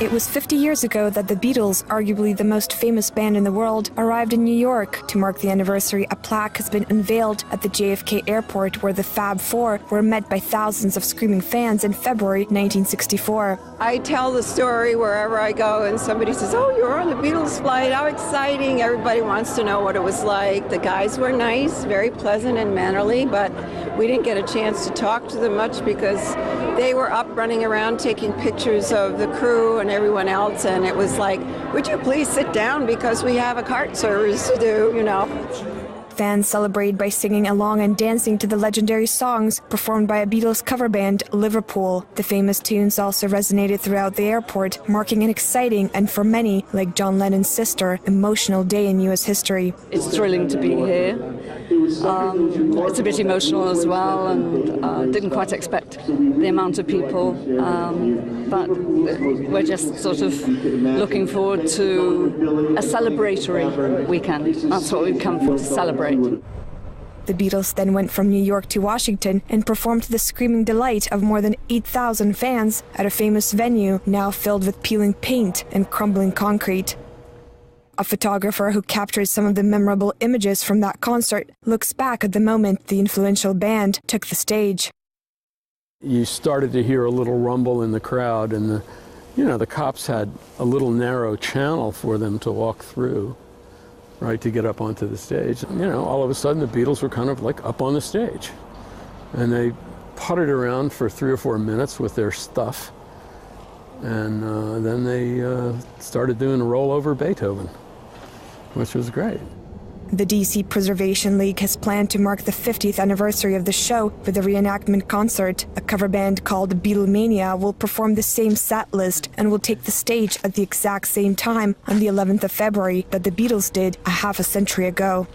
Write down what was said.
It was 50 years ago that the Beatles, arguably the most famous band in the world, arrived in New York. To mark the anniversary, a plaque has been unveiled at the JFK airport where the Fab Four were met by thousands of screaming fans in February 1964. I tell the story wherever I go and somebody says, "Oh, you were on the Beatles flight, how exciting." Everybody wants to know what it was like. The guys were nice, very pleasant and mannerly, but we didn't get a chance to talk to them much because they were up running around taking pictures of the crew and everyone else, and it was like, "Would you please sit down because we have a cart service to do, you know." Fans celebrate by singing along and dancing to the legendary songs performed by a Beatles cover band, Liverpool. The famous tunes also resonated throughout the airport, marking an exciting and, for many, like John Lennon's sister, emotional day in U.S. history. It's thrilling to be here. It's a bit emotional as well, and didn't quite expect the amount of people, but we're just sort of looking forward to a celebratory weekend. That's what we've come for, to celebrate. The Beatles then went from New York to Washington and performed to the screaming delight of more than 8,000 fans at a famous venue now filled with peeling paint and crumbling concrete. A photographer who captured some of the memorable images from that concert looks back at the moment the influential band took the stage. You started to hear a little rumble in the crowd, and the cops had a little narrow channel for them to walk through, right, to get up onto the stage. All of a sudden the Beatles were kind of like up on the stage, and they puttered around for 3 or 4 minutes with their stuff, and then they started doing a roll over Beethoven, which was great. The DC Preservation League has planned to mark the 50th anniversary of the show with a reenactment concert. A cover band called Beatlemania will perform the same set list and will take the stage at the exact same time on the 11th of February that the Beatles did a half a century ago.